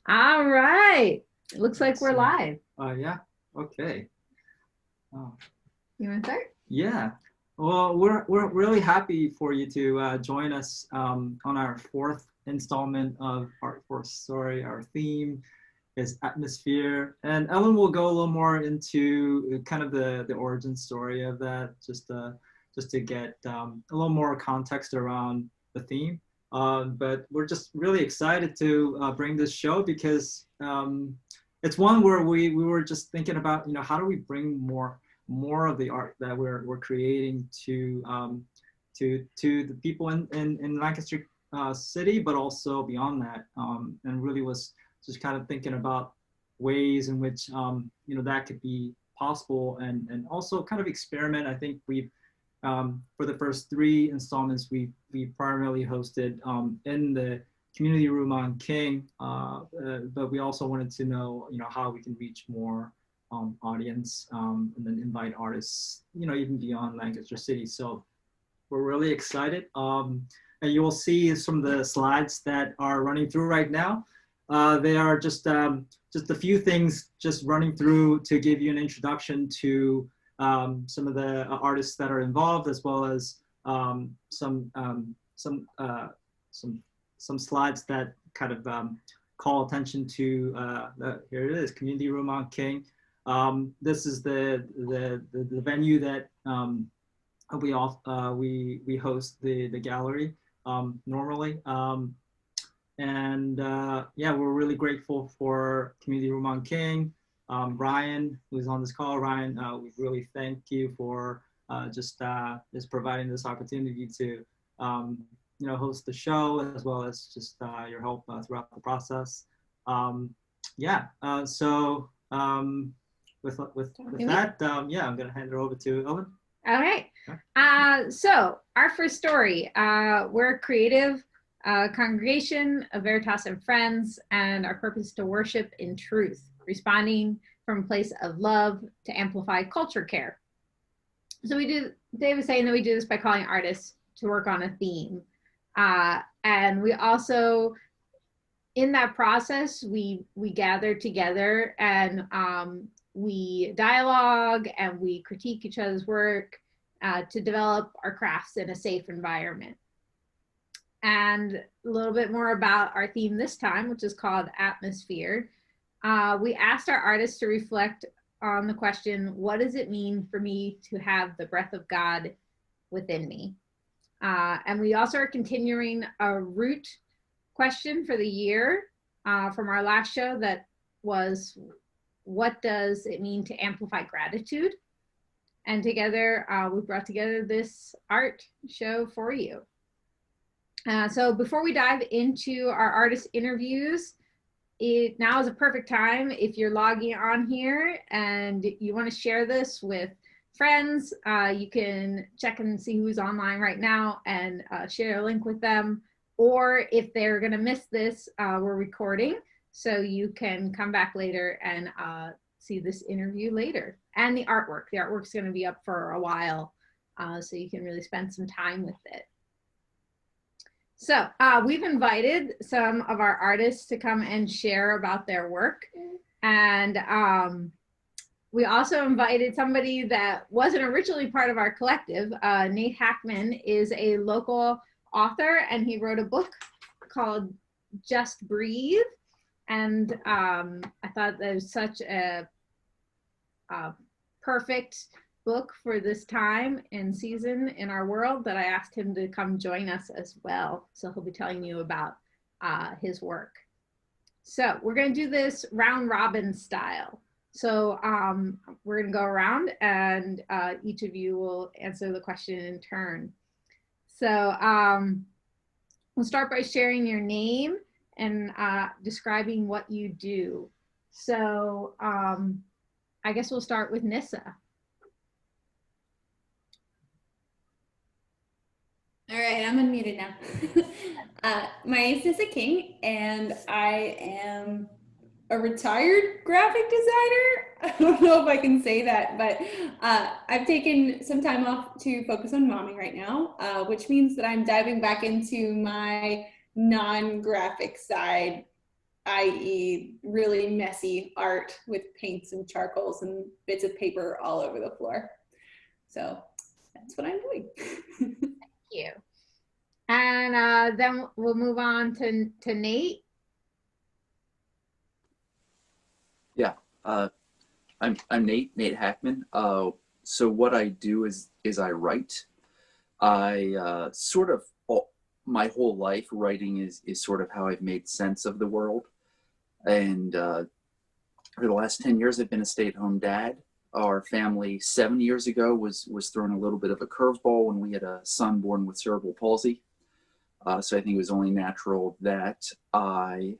All right. It looks like we're live. Yeah. Okay. Oh, You want to start? yeah. Well, we're really happy for you to join us on our fourth installment of Art for Story. Our theme is atmosphere, and Ellen will go a little more into kind of the origin story of that, just to get a little more context around the theme. But we're just really excited to bring this show because it's one where we were just thinking about, how do we bring more of the art that we're creating to the people in Lancaster City, but also beyond that, and really was just kind of thinking about ways in which that could be possible, and also kind of experiment. I think we've for the first three installments we primarily hosted in the community room on King, but we also wanted to know how we can reach more audience, and then invite artists even beyond Lancaster City. So we're really excited. And you will see some of the slides that are running through right now. They are just a few things just running through to give you an introduction to some of the artists that are involved, as well as some slides that kind of call attention to here it is, Community Room on King. This is the venue that we host the gallery normally. And yeah, we're really grateful for Community Room on King. Ryan, who's on this call. Ryan, we really thank you for just providing this opportunity to host the show, as well as just your help throughout the process. Yeah, so with that, yeah, I'm gonna hand it over to Ellen. All right. So our first story, we're a creative congregation of Veritas and Friends, and our purpose is to worship in truth, responding from a place of love to amplify culture care. So Dave was saying that we do this by calling artists to work on a theme. And we also, in that process, we gather together and we dialogue and we critique each other's work to develop our crafts in a safe environment. And a little bit more about our theme this time, which is called Atmosphere. We asked our artists to reflect on the question, what does it mean for me to have the breath of God within me? And we also are continuing a root question for the year from our last show that was, what does it mean to amplify gratitude? And together, we brought together this art show for you. So before we dive into our artist interviews, now is a perfect time if you're logging on here and you want to share this with friends. You can check and see who's online right now and share a link with them. Or if they're going to miss this, we're recording, so you can come back later and see this interview later. And the artwork. The artwork's going to be up for a while, so you can really spend some time with it. So we've invited some of our artists to come and share about their work. And we also invited somebody that wasn't originally part of our collective. Nate Hackman is a local author, and he wrote a book called Just Breathe. And I thought that was such a perfect book for this time and season in our world that I asked him to come join us as well. So he'll be telling you about his work. So we're going to do this round robin style. So we're going to go around and each of you will answer the question in turn. So we'll start by sharing your name and describing what you do. So I guess we'll start with Nissa. All right, I'm unmuted now. My name is Nissa King, and I am a retired graphic designer. I don't know if I can say that, but I've taken some time off to focus on momming right now, which means that I'm diving back into my non-graphic side i.e. really messy art with paints and charcoals and bits of paper all over the floor. So that's what I'm doing. Thank you. And then we'll move on to Nate. Yeah, I'm Nate Hackman. So what I do is I write. I sort of my whole life writing is sort of how I've made sense of the world. And for the last 10 years, I've been a stay-at-home dad. Our family 7 years ago was thrown a little bit of a curveball when we had a son born with cerebral palsy. So I think it was only natural that I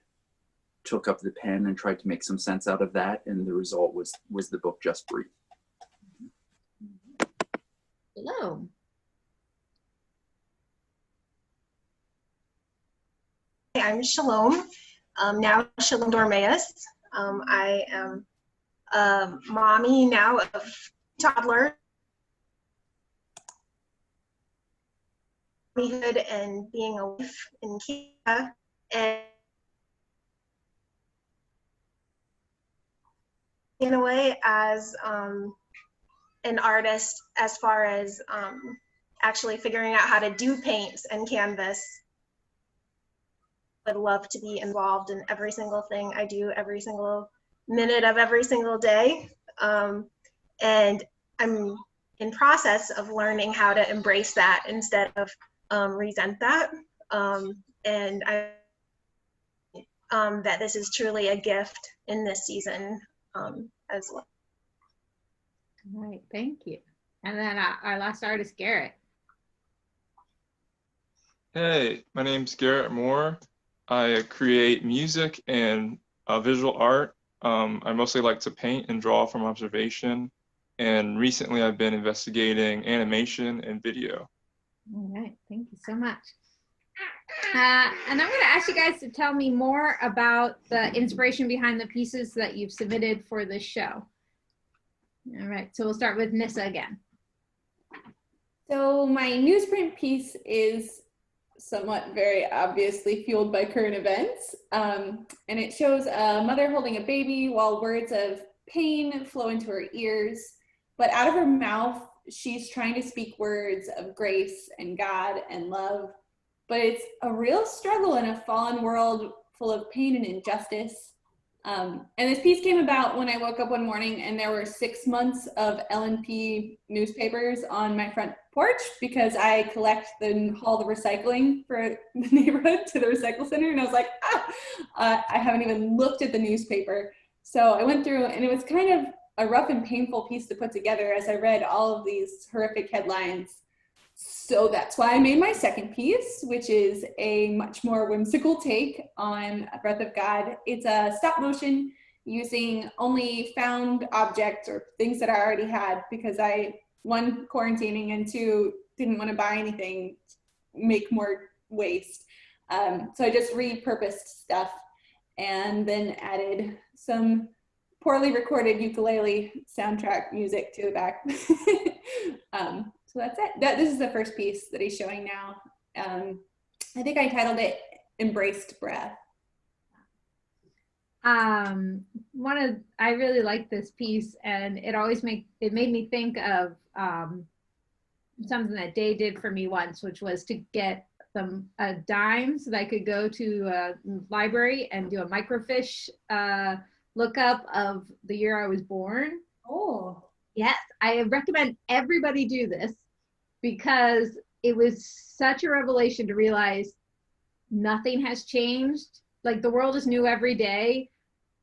took up the pen and tried to make some sense out of that. And the result was the book Just Breathe. Hello. I'm Shalom, now Shalom Dormeus. I am a mommy now of toddler. Mommyhood and being a wife in Canada, and in a way as an artist, as far as actually figuring out how to do paints and canvas. Would love to be involved in every single thing I do, every single minute of every single day. And I'm in process of learning how to embrace that instead of resent that. And I that this is truly a gift in this season as well. All right, thank you. And then our last artist, Garrett. Hey, my name's Garrett Moore. I create music and visual art. I mostly like to paint and draw from observation. And recently I've been investigating animation and video. All right, thank you so much. And I'm going to ask you guys to tell me more about the inspiration behind the pieces that you've submitted for this show. All right, so we'll start with Nissa again. So my newsprint piece is somewhat very obviously fueled by current events. And it shows a mother holding a baby while words of pain flow into her ears, but out of her mouth, she's trying to speak words of grace and God and love. But it's a real struggle in a fallen world full of pain and injustice. And this piece came about when I woke up one morning and there were 6 months of LNP newspapers on my front porch because I collect and haul the recycling for the neighborhood to the recycle center. And I was like, I haven't even looked at the newspaper. So I went through and it was kind of a rough and painful piece to put together as I read all of these horrific headlines. So that's why I made my second piece, which is a much more whimsical take on A Breath of God. It's a stop motion using only found objects or things that I already had because I, one, quarantining, and two, didn't want to buy anything, make more waste. So I just repurposed stuff and then added some poorly recorded ukulele soundtrack music to the back. So that's it. This is the first piece that he's showing now. I think I titled it Embraced Breath. I really like this piece, and it made me think of something that Day did for me once, which was to get a dime so that I could go to a library and do a microfiche lookup of the year I was born. Oh. Yes, I recommend everybody do this because it was such a revelation to realize nothing has changed. Like the world is new every day,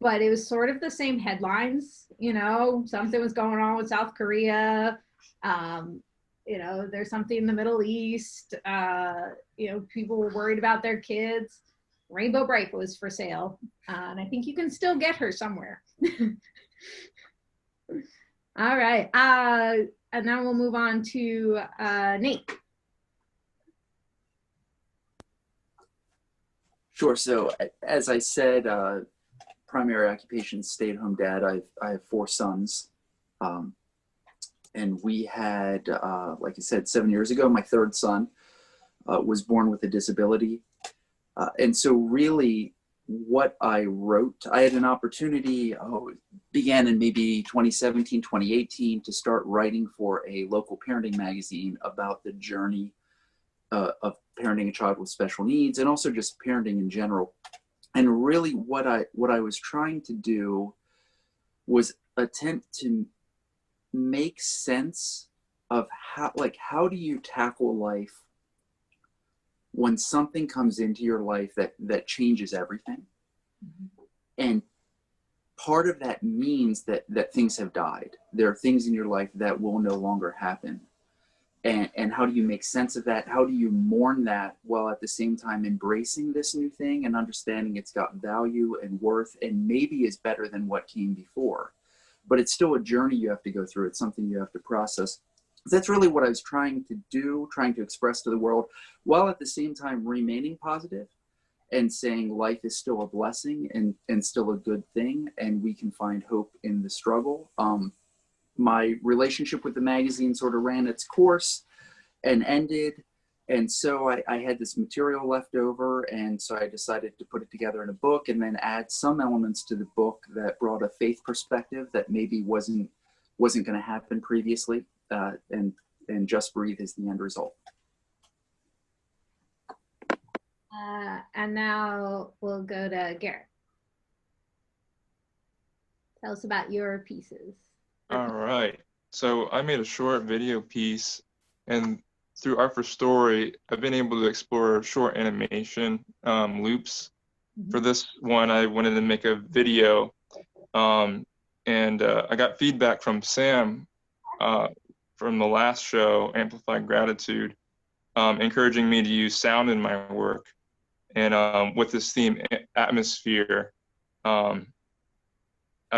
but it was sort of the same headlines, you know, something was going on with South Korea. You know, there's something in the Middle East. You know, people were worried about their kids. Rainbow Bright was for sale. And I think you can still get her somewhere. All right. And now we'll move on to Nate. Sure. So as I said, primary occupation, stay-at-home dad. I have 4 sons. And we had, like I said, 7 years ago, my third son was born with a disability. And so really what I wrote. I had an opportunity, began in maybe 2017, 2018, to start writing for a local parenting magazine about the journey of parenting a child with special needs, and also just parenting in general. And really what I was trying to do was attempt to make sense of how do you tackle life when something comes into your life that changes everything. Mm-hmm. And part of that means that things have died. There are things in your life that will no longer happen. And how do you make sense of that? How do you mourn that while at the same time embracing this new thing and understanding it's got value and worth and maybe is better than what came before? But it's still a journey you have to go through. It's something you have to process. That's really what I was trying to do, trying to express to the world, while at the same time remaining positive and saying life is still a blessing and still a good thing, and we can find hope in the struggle. My relationship with the magazine sort of ran its course and ended. And so I had this material left over. And so I decided to put it together in a book and then add some elements to the book that brought a faith perspective that maybe wasn't going to happen previously. And Just Breathe is the end result. And now we'll go to Garrett. Tell us about your pieces. All right. So I made a short video piece, and through Art for Story, I've been able to explore short animation loops. Mm-hmm. For this one, I wanted to make a video, and I got feedback from Sam from the last show, Amplified Gratitude, encouraging me to use sound in my work. And with this theme, atmosphere, I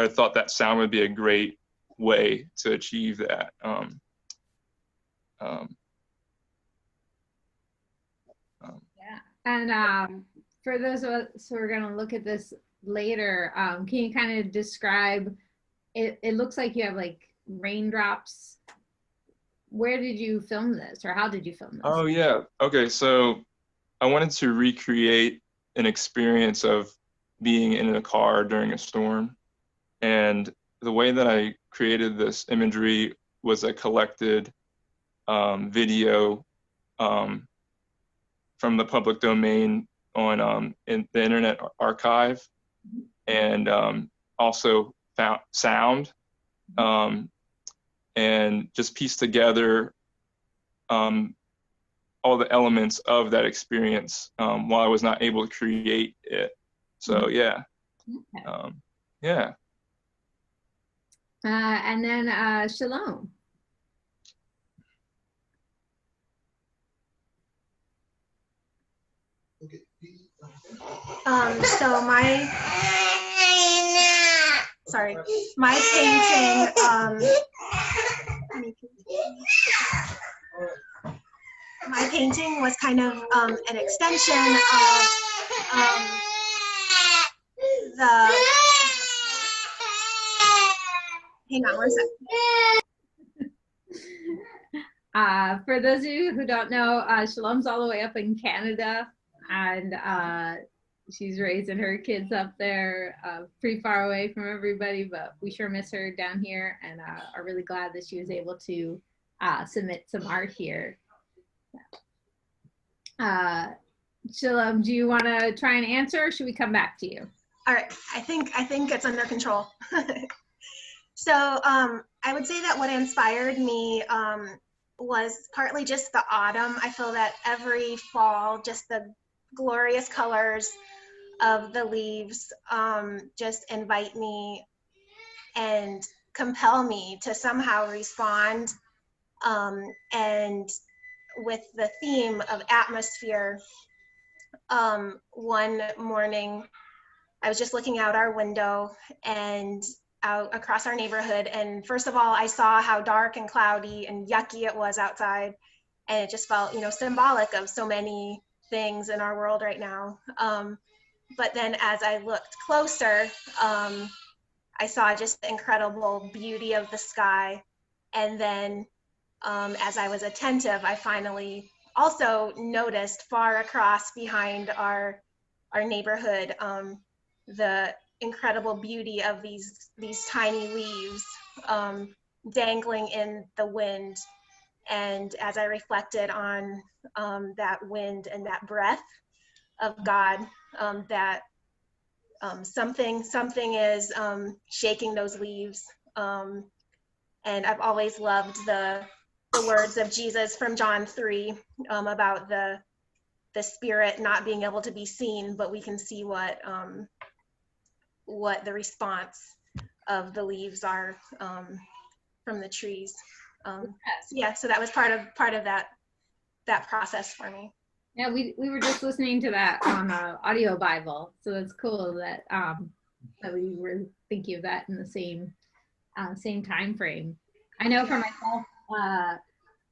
thought that sound would be a great way to achieve that. Yeah, and for those of us who are going to look at this later, can you kind of describe it? It looks like you have like raindrops. Where did you film this, or how did you film this? Oh yeah, okay, so I wanted to recreate an experience of being in a car during a storm, and the way that I created this imagery was I collected video from the public domain on in the Internet Archive, and also found sound, and just pieced together all the elements of that experience while I was not able to create it. So yeah, okay. Yeah. And then Shalom. So my painting, my painting was kind of an extension of the. Hang on one second. For those of you who don't know, Shalom's all the way up in Canada, and she's raising her kids up there, pretty far away from everybody, but we sure miss her down here, and are really glad that she was able to submit some art here. Shalom, do you want to try and answer, or should we come back to you? All right, I think it's under control. So I would say that what inspired me was partly just the autumn. I feel that every fall, just the glorious colors of the leaves just invite me and compel me to somehow respond. And with the theme of atmosphere, one morning I was just looking out our window and out across our neighborhood, and first of all I saw how dark and cloudy and yucky it was outside, and it just felt, symbolic of so many things in our world right now. But then as I looked closer, I saw just the incredible beauty of the sky, and then as I was attentive, I finally also noticed far across behind our our neighborhood, the incredible beauty of these tiny leaves dangling in the wind. And as I reflected on that wind and that breath of God, that something is shaking those leaves. And I've always loved the words of Jesus from John 3 about the spirit not being able to be seen, but we can see what the response of the leaves are from the trees. So that was part of that process for me. Yeah, we were just listening to that on Audio Bible, so it's cool that that we were thinking of that in the same time frame. I know for myself,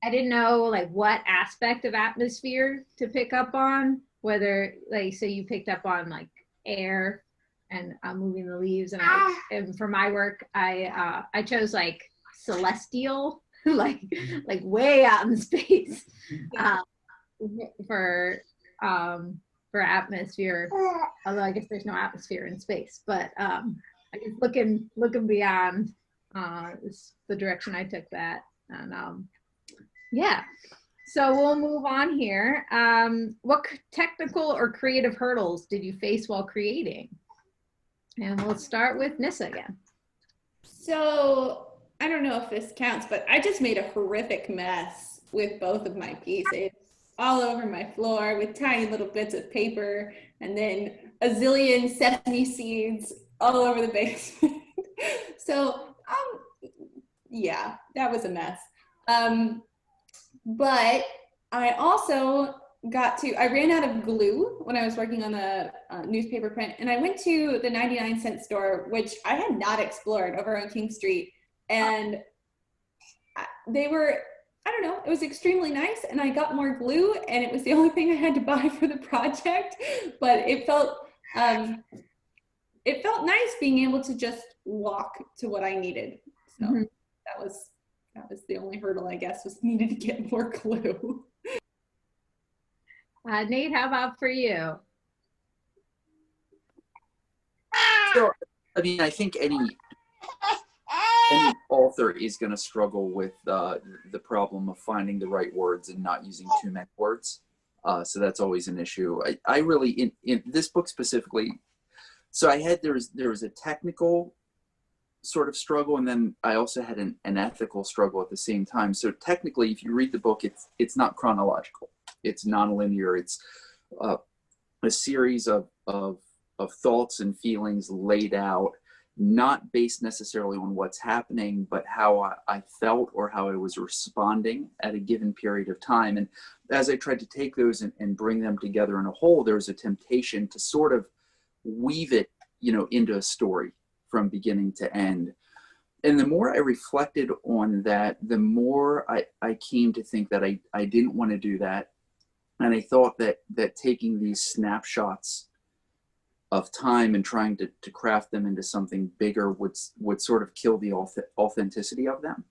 I didn't know like what aspect of atmosphere to pick up on, whether like, so you picked up on like air and moving the leaves, and for my work, I chose like celestial, like way out in space, for atmosphere. Although I guess there's no atmosphere in space, but I guess looking beyond is the direction I took that, and yeah. So we'll move on here. What technical or creative hurdles did you face while creating? And we'll start with Nissa again. So I don't know if this counts, but I just made a horrific mess with both of my pieces, all over my floor with tiny little bits of paper, and then a zillion sesame seeds all over the basement. So yeah, that was a mess. But I also I ran out of glue when I was working on the newspaper print, and I went to the 99-cent store, which I had not explored, over on King Street. And they were, I don't know, it was extremely nice, and I got more glue, and it was the only thing I had to buy for the project. But it felt nice being able to just walk to what I needed. So that was the only hurdle, I guess, was needed to get more glue. Nate, how about for you? So, I mean, I think any author is going to struggle with the problem of finding the right words and not using too many words. So that's always an issue. I really, in this book specifically, so there was a technical sort of struggle, and then I also had an ethical struggle at the same time. So technically, if you read the book, it's not chronological. It's nonlinear. It's a series of thoughts and feelings laid out, not based necessarily on what's happening, but how I felt or how I was responding at a given period of time. And as I tried to take those and bring them together in a whole, there was a temptation to sort of weave it, into a story from beginning to end. And the more I reflected on that, the more I came to think that I didn't want to do that. And I thought that taking these snapshots of time and trying to craft them into something bigger would sort of kill the authenticity of them.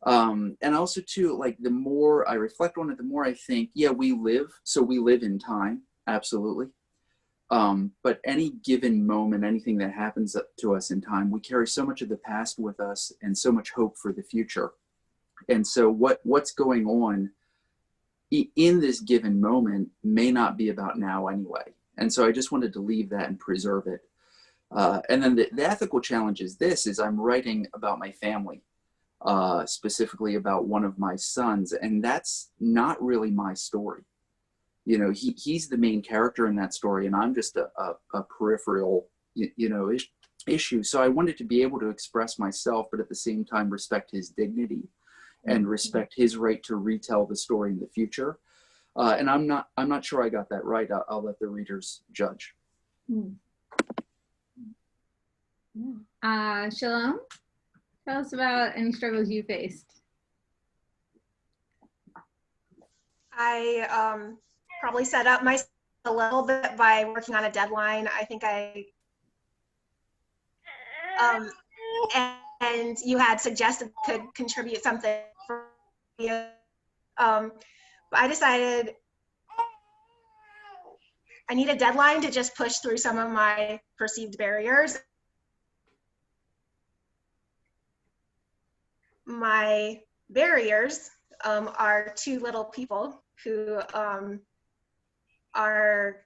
And also too, like, the more I reflect on it, the more I think, yeah, we live in time, absolutely. But any given moment, anything that happens to us in time, we carry so much of the past with us and so much hope for the future. And so what's going on in this given moment may not be about now anyway. And so I just wanted to leave that and preserve it. And then the ethical challenge is I'm writing about my family, specifically about one of my sons, and that's not really my story. He's the main character in that story, and I'm just a peripheral, issue. So I wanted to be able to express myself, but at the same time respect his dignity and respect his right to retell the story in the future. And I'm not sure I got that right. I'll let the readers judge. Shalom, tell us about any struggles you faced. I probably set up myself a little bit by working on a deadline. I think and you had suggested could contribute something for you. But I decided I need a deadline to just push through some of my perceived barriers. My barriers are two little people who are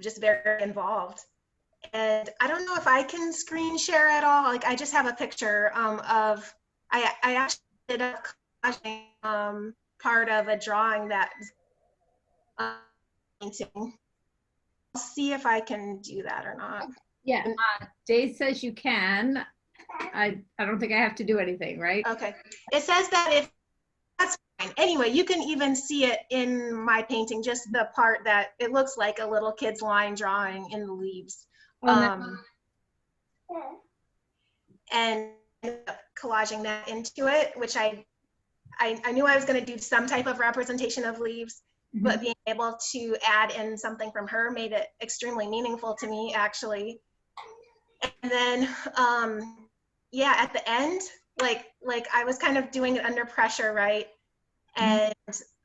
just very involved. And I don't know if I can screen share at all. Like, I just have a picture of, I actually did a collaging, part of a drawing that painting. I'll see if I can do that or not. Yeah, Dave says you can. I don't think I have to do anything, right? Okay. It says that if that's fine. Anyway, you can even see it in my painting, just the part that it looks like a little kid's line drawing in the leaves. And collaging that into it, which I knew I was going to do some type of representation of leaves, but being able to add in something from her made it extremely meaningful to me, actually. And then, yeah, at the end, like I was kind of doing it under pressure, right? And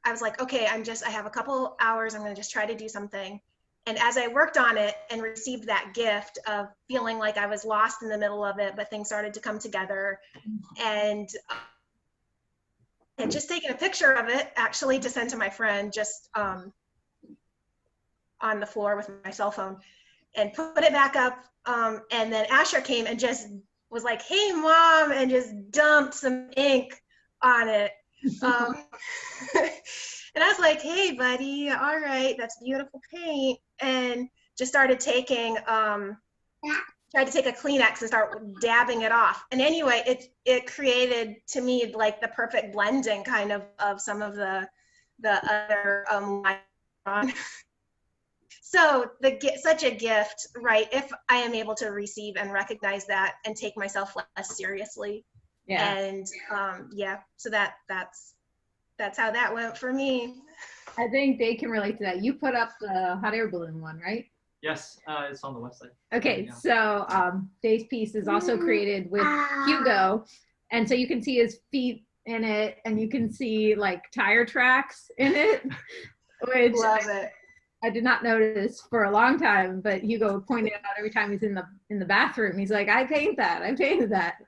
I was like, okay, I have a couple hours, I'm going to just try to do something. And as I worked on it and received that gift of feeling like I was lost in the middle of it, but things started to come together, and just taken a picture of it, actually, to send to my friend, just on the floor with my cell phone, and put it back up. And then Asher came and just was like, "Hey, Mom," and just dumped some ink on it. And I was like, "Hey, buddy, all right, that's beautiful paint." And just started taking, tried to take a Kleenex and start dabbing it off. And anyway, it created, to me, like the perfect blending kind of some of the other so such a gift, right? If I am able to receive and recognize that and take myself less seriously. Yeah. And yeah, so that's how that went for me. I think they can relate to that. You put up the hot air balloon one, right? Yes, it's on the website. Okay, Yeah. so Dave's piece is also created with Hugo, and so you can see his feet in it, and you can see like tire tracks in it, which Love it. I did not notice for a long time, but Hugo pointed out every time he's in the bathroom. He's like, I painted that.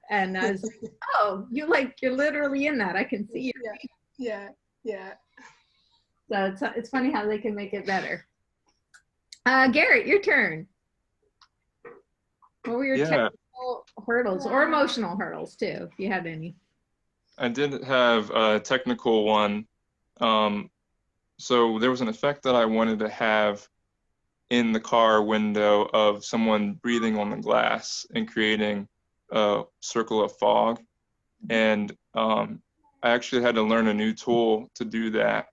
And I was like, oh, you're literally in that. I can see you. Yeah. So it's funny how they can make it better. Garrett, your turn. What were your technical hurdles or emotional hurdles too, if you had any? I did have a technical one. So there was an effect that I wanted to have in the car window of someone breathing on the glass and creating a circle of fog. And I actually had to learn a new tool to do that.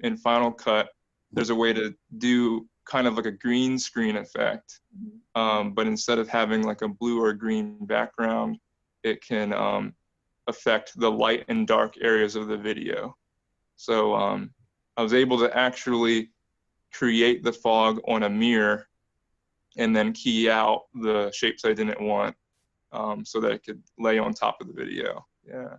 In Final Cut, there's a way to do kind of like a green screen effect, but instead of having like a blue or green background, it can affect the light and dark areas of the video. So I was able to actually create the fog on a mirror and then key out the shapes I didn't want, so that it could lay on top of the video. Yeah.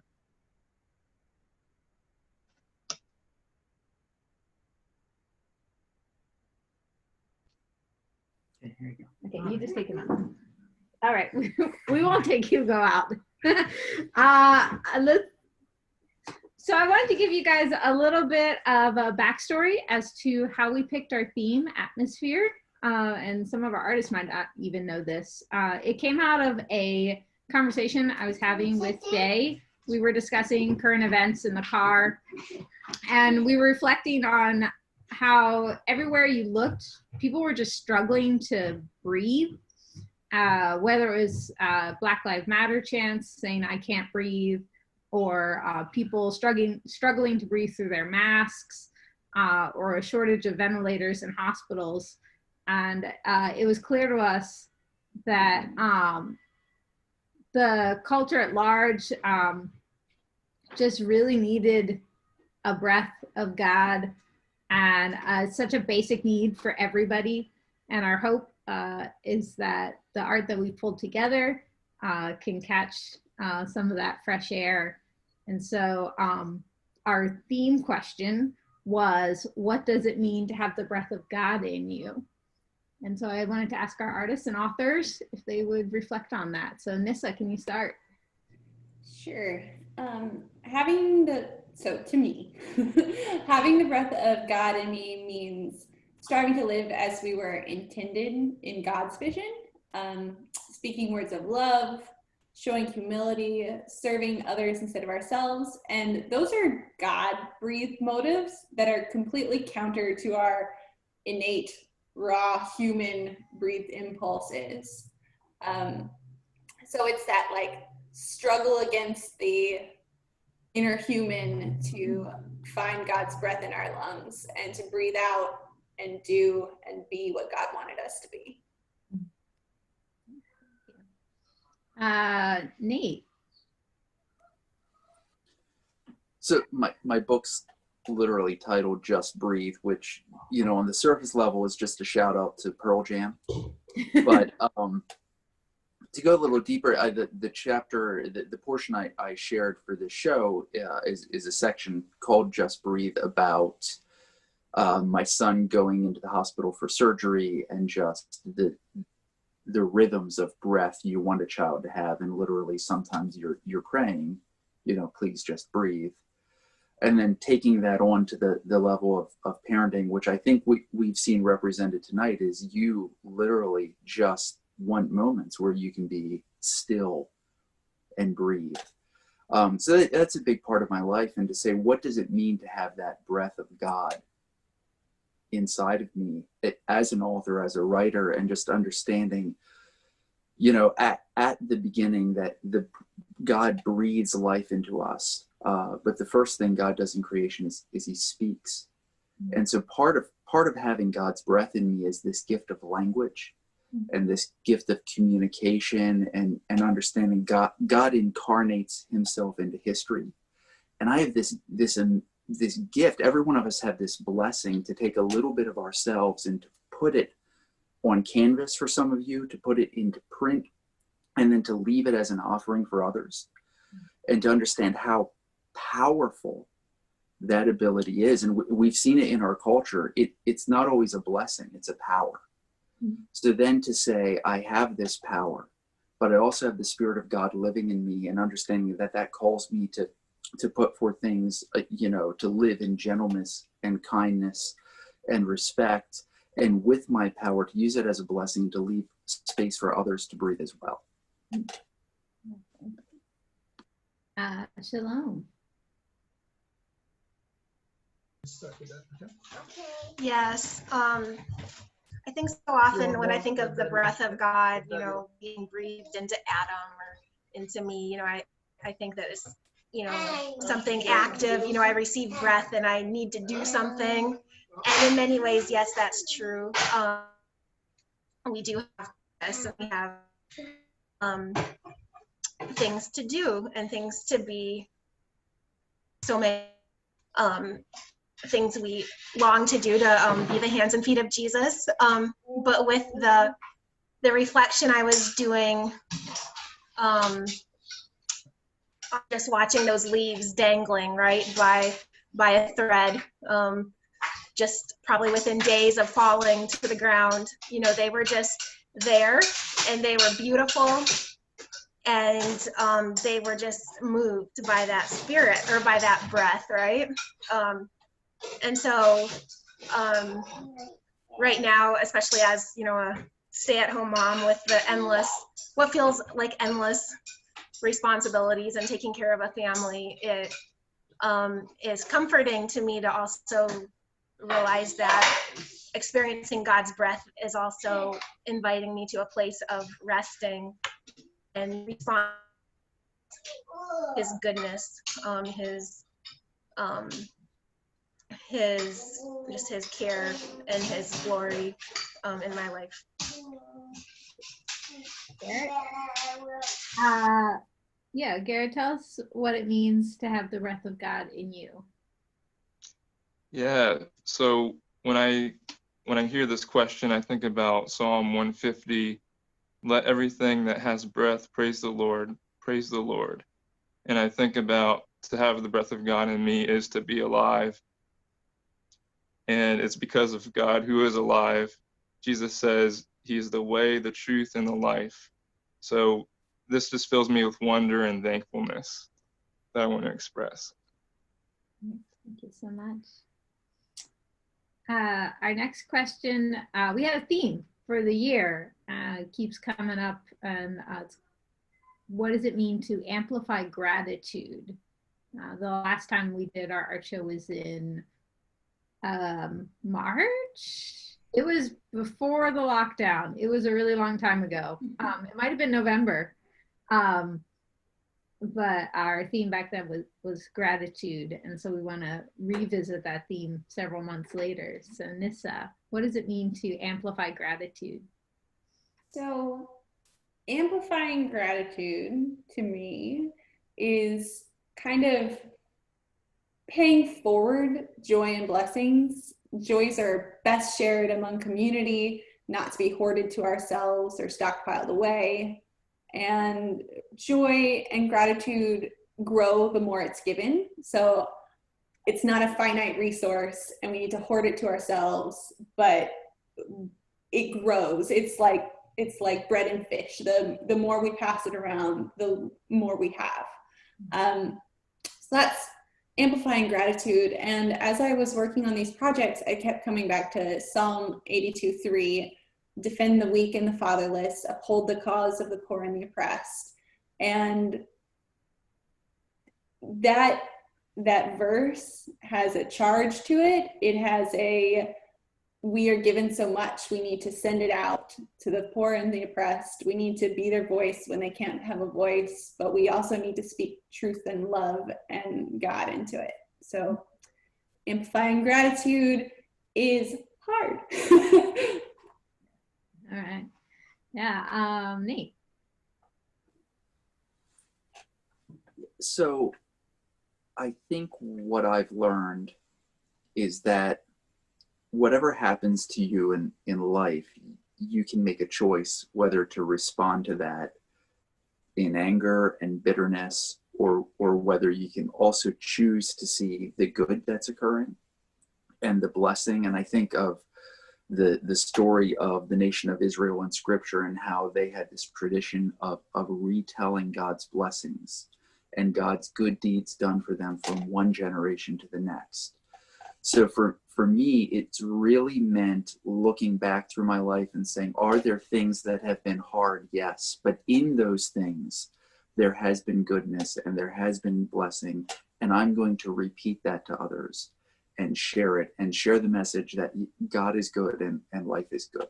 Okay, here you go. Okay, you just take him out. All right, we won't take Hugo out. So I wanted to give you guys a little bit of a backstory as to how we picked our theme, atmosphere, and some of our artists might not even know this. It came out of a conversation I was having with Day. We were discussing current events in the car, and we were reflecting on how everywhere you looked, people were just struggling to breathe, whether it was Black Lives Matter chants saying, "I can't breathe," or people struggling to breathe through their masks, or a shortage of ventilators in hospitals. And it was clear to us that the culture at large just really needed a breath of God, and such a basic need for everybody. And our hope is that the art that we pulled together can catch some of that fresh air. And so our theme question was, what does it mean to have the breath of God in you? And so I wanted to ask our artists and authors if they would reflect on that. So Nissa, can you start? Sure. To me, having the breath of God in me means striving to live as we were intended in God's vision, speaking words of love, showing humility, serving others instead of ourselves. And those are God-breathed motives that are completely counter to our innate, raw, human breathed impulses. So it's that like struggle against the inner human to find God's breath in our lungs and to breathe out and do and be what God wanted us to be. Nate. So my book's literally titled Just Breathe, which, you know, on the surface level is just a shout out to Pearl Jam. But to go a little deeper, the chapter, the portion I shared for this show is a section called Just Breathe about my son going into the hospital for surgery and just the rhythms of breath you want a child to have. And literally sometimes you're praying, you know, please just breathe. And then taking that on to the level of parenting, which I think we've seen represented tonight, is you literally just want moments where you can be still and breathe. So that's a big part of my life. And to say, what does it mean to have that breath of God inside of me as an author, as a writer, and just understanding, you know, at the beginning that God breathes life into us. But the first thing God does in creation is he speaks. And so part of having God's breath in me is this gift of language and this gift of communication and understanding God incarnates himself into history. And I have this gift. Every one of us have this blessing to take a little bit of ourselves and to put it on canvas for some of you, to put it into print, and then to leave it as an offering for others, and to understand how powerful that ability is. And we've seen it in our culture. It's not always a blessing, it's a power. So then to say, I have this power, but I also have the Spirit of God living in me, and understanding that calls me to put forth things, you know, to live in gentleness and kindness and respect, and with my power to use it as a blessing to leave space for others to breathe as well. Shalom. Yes. I think so often when I think of the breath of God, you know, being breathed into Adam or into me, you know, I think that it's, you know, something active. You know, I receive breath and I need to do something. And in many ways, yes, that's true. We do have this, and we have things to do and things to be. So many things we long to do to be the hands and feet of Jesus. But with the reflection I was doing, just watching those leaves dangling right by a thread, just probably within days of falling to the ground, you know, they were just there and they were beautiful. And they were just moved by that spirit or by that breath, right? And so right now, especially as, you know, a stay-at-home mom with what feels like endless responsibilities and taking care of a family, it is comforting to me to also realize that experiencing God's breath is also inviting me to a place of resting and respond his goodness, his care and his glory in my life. Garrett? Yeah, Garrett, tell us what it means to have the breath of God in you. Yeah, so when I hear this question, I think about Psalm 150, let everything that has breath praise the Lord, praise the Lord. And I think about to have the breath of God in me is to be alive. And it's because of God who is alive. Jesus says he is the way, the truth, and the life. So this just fills me with wonder and thankfulness that I want to express. Thank you so much. Our next question, we have a theme for the year. It keeps coming up, and it's, what does it mean to amplify gratitude? The last time we did our art show was in March. It was before the lockdown. It was a really long time ago. It might have been November. But our theme back then was gratitude. And so we want to revisit that theme several months later. So Nissa, what does it mean to amplify gratitude? So amplifying gratitude to me is kind of paying forward joy and blessings. Joys are best shared among community, not to be hoarded to ourselves or stockpiled away. And joy and gratitude grow the more it's given. So it's not a finite resource and we need to hoard it to ourselves, but it grows. It's like bread and fish. The more we pass it around, the more we have. So that's amplifying gratitude. And as I was working on these projects, I kept coming back to Psalm 82:3. Defend the weak and the fatherless, uphold the cause of the poor and the oppressed. And that verse has a charge to it. It has we are given so much, we need to send it out to the poor and the oppressed. We need to be their voice when they can't have a voice, but we also need to speak truth and love and God into it. So amplifying gratitude is hard. All right. Yeah. Nate. So I think what I've learned is that whatever happens to you in life, you can make a choice whether to respond to that in anger and bitterness, or whether you can also choose to see the good that's occurring and the blessing. And I think of the story of the nation of Israel in scripture and how they had this tradition of retelling God's blessings and God's good deeds done for them from one generation to the next. So for me, it's really meant looking back through my life and saying, are there things that have been hard? Yes. But in those things, there has been goodness and there has been blessing. And I'm going to repeat that to others and share it and share the message that God is good and life is good.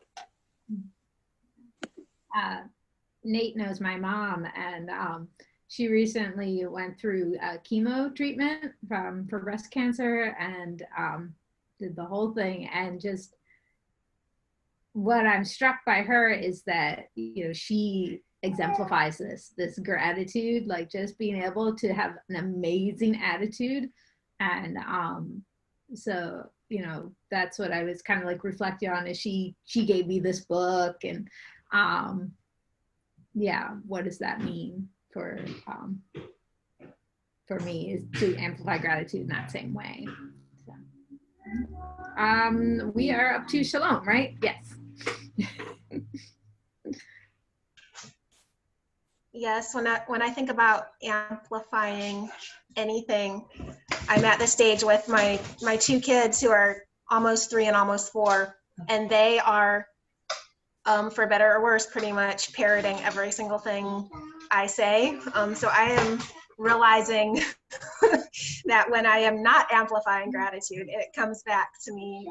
Nate knows my mom, and she recently went through chemo treatment for breast cancer, and did the whole thing. And just what I'm struck by her is that, you know, she exemplifies this gratitude, like just being able to have an amazing attitude. And so, you know, that's what I was kind of like reflecting on, is she gave me this book, and yeah, what does that mean for me, is to amplify gratitude in that same way. So, we are up to Shalom, right? Yes. Yes, when I think about amplifying anything, I'm at the stage with my two kids who are almost 3 and almost 4, and they are, for better or worse, pretty much parroting every single thing I say. So I am realizing that when I am not amplifying gratitude, it comes back to me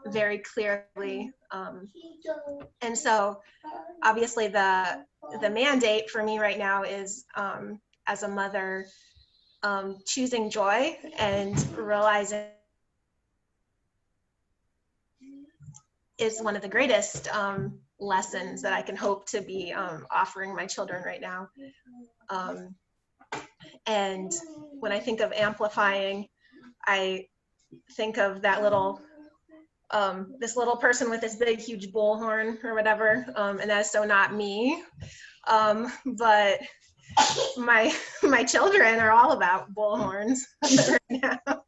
very clearly. And so obviously the mandate for me right now is, as a mother, choosing joy and realizing is one of the greatest lessons that I can hope to be offering my children right now. And when I think of amplifying, I think of that little this little person with this big huge bullhorn or whatever, and that's so not me, but my children are all about bullhorns right now.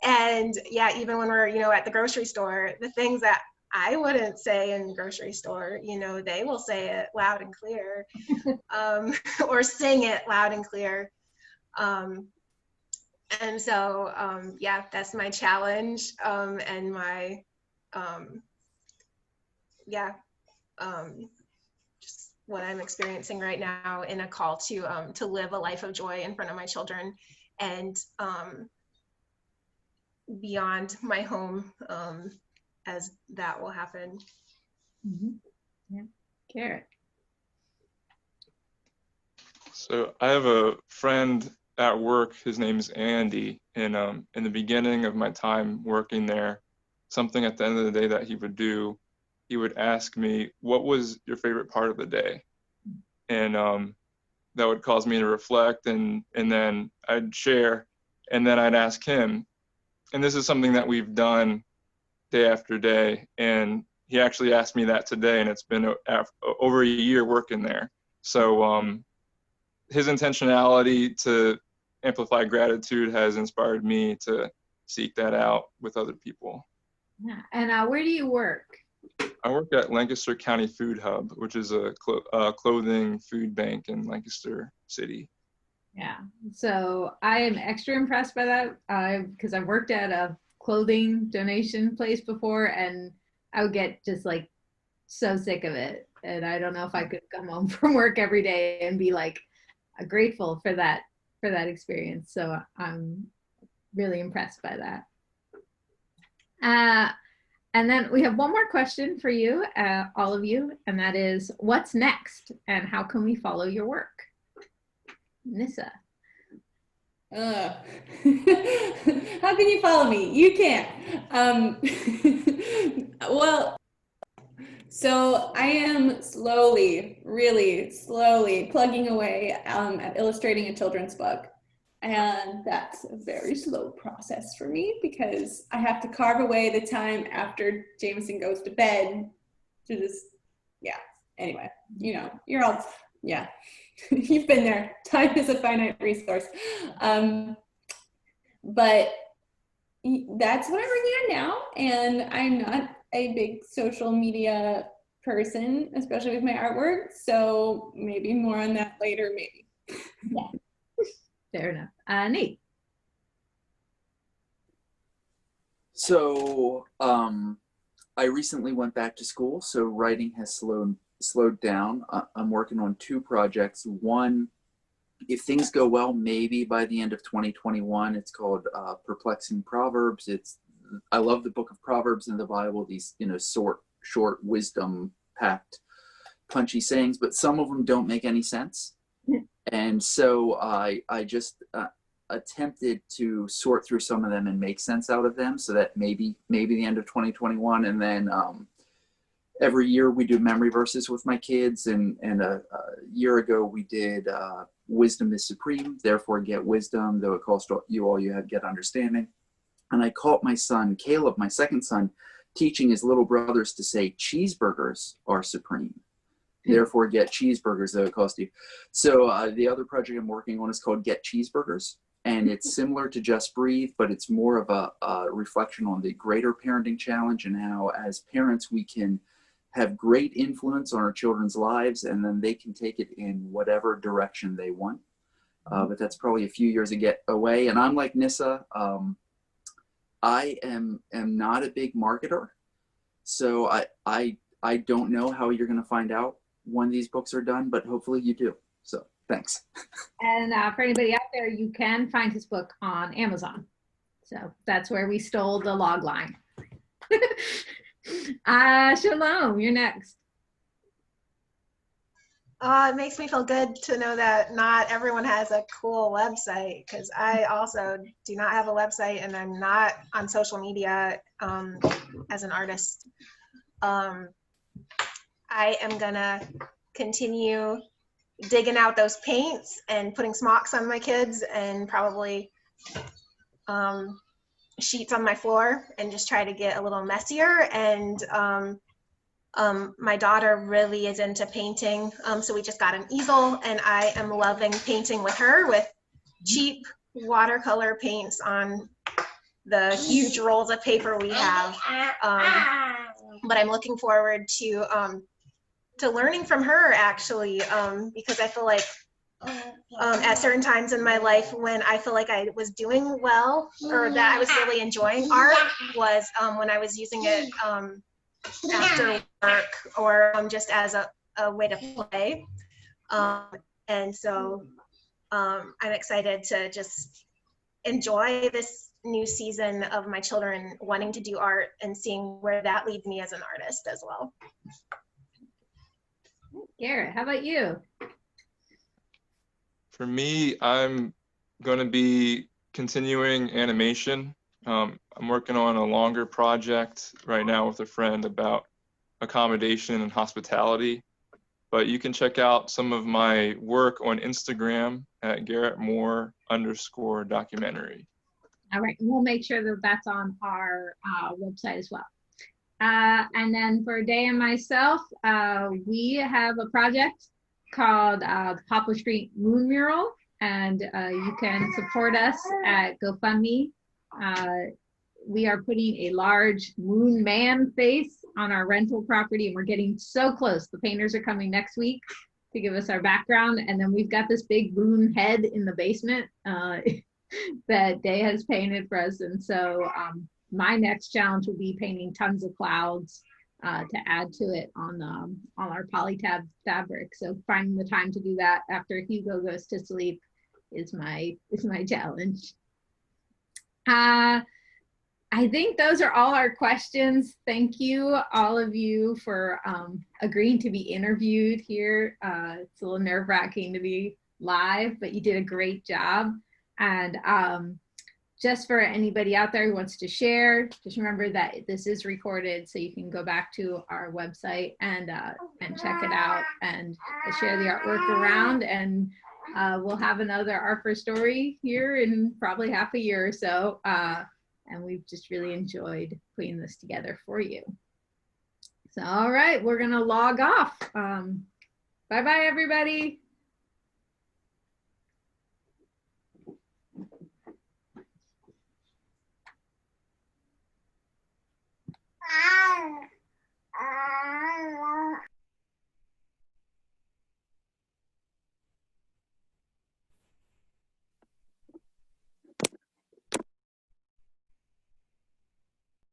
And yeah, even when we're, at the grocery store, the things that I wouldn't say in the grocery store, they will say it loud and clear, or sing it loud and clear. And so, yeah, that's my challenge, and my, just what I'm experiencing right now in a call to live a life of joy in front of my children, and beyond my home, as that will happen. Mm-hmm. Yeah, Garrett. So I have a friend at work. His name is Andy, and in the beginning of my time working there, something at the end of the day that he would do, he would ask me, "What was your favorite part of the day?" And that would cause me to reflect, and then I'd share, and then I'd ask him. And this is something that we've done day after day. And he actually asked me that today, and it's been over a year working there. So his intentionality to amplify gratitude has inspired me to seek that out with other people. Yeah. And where do you work? I work at Lancaster County Food Hub, which is a clothing food bank in Lancaster City. Yeah, so I am extra impressed by that, because I've worked at a clothing donation place before, and I would get just like so sick of it, and I don't know if I could come home from work every day and be like grateful for that experience. So I'm really impressed by that. And then we have one more question for you, all of you, and that is, what's next, and how can we follow your work? Nissa. How can you follow me? You can't. Well, so I am really slowly plugging away at illustrating a children's book. And that's a very slow process for me because I have to carve away the time after Jameson goes to bed to just, yeah. Anyway, you're all, yeah. You've been there. Time is a finite resource. But that's what I'm working on now. And I'm not a big social media person, especially with my artwork. So maybe more on that later, maybe. Yeah. Fair enough. Nate. So I recently went back to school, so writing has slowed down. I'm working on 2 projects. One, if things go well, maybe by the end of 2021. It's called Perplexing Proverbs. I love the book of Proverbs in the Bible, these short wisdom-packed punchy sayings, but some of them don't make any sense. And so I just attempted to sort through some of them and make sense out of them, so that maybe the end of 2021. And then every year we do memory verses with my kids, and a year ago we did wisdom is supreme, therefore get wisdom, though it costs you all you have, get understanding. And I caught my son Caleb, my second son, teaching his little brothers to say cheeseburgers are supreme, therefore get cheeseburgers, though it costs you. So the other project I'm working on is called Get Cheeseburgers, and it's similar to Just Breathe, but it's more of a reflection on the greater parenting challenge and how as parents we can have great influence on our children's lives, and then they can take it in whatever direction they want. But that's probably a few years away. And I'm like Nissa, I am not a big marketer, so I don't know how you're going to find out when these books are done, but hopefully you do. So thanks. And for anybody out there, you can find his book on Amazon. So that's where we stole the log line. Shalom, you're next. It makes me feel good to know that not everyone has a cool website, because I also do not have a website, and I'm not on social media as an artist. I am gonna continue digging out those paints and putting smocks on my kids, and probably sheets on my floor, and just try to get a little messier. And my daughter really is into painting, so we just got an easel, and I am loving painting with her with cheap watercolor paints on the huge rolls of paper we have. But I'm looking forward to learning from her, actually, because I feel like at certain times in my life when I feel like I was doing well or that I was really enjoying art was when I was using it after work or just as a way to play. And so I'm excited to just enjoy this new season of my children wanting to do art and seeing where that leads me as an artist as well. Garrett, how about you? For me, I'm going to be continuing animation. I'm working on a longer project right now with a friend about accommodation and hospitality. But you can check out some of my work on Instagram at GarrettMoore_documentary. All right, and we'll make sure that that's on our website as well. And then for Day and myself, we have a project called the Poplar Street Moon Mural, and you can support us at GoFundMe. We are putting a large moon man face on our rental property, and we're getting so close. The painters are coming next week to give us our background, and then we've got this big moon head in the basement that Day has painted for us. And so my next challenge will be painting tons of clouds to add to it on our Polytab fabric. So finding the time to do that after Hugo goes to sleep is my challenge. I think those are all our questions. Thank you, all of you, for agreeing to be interviewed here. It's a little nerve-wracking to be live, but you did a great job. And just for anybody out there who wants to share, just remember that this is recorded, so you can go back to our website and check it out and share the artwork around. And we'll have another Art for Story here in probably half a year or so. And we've just really enjoyed putting this together for you. So, all right, we're gonna log off. Bye-bye, everybody.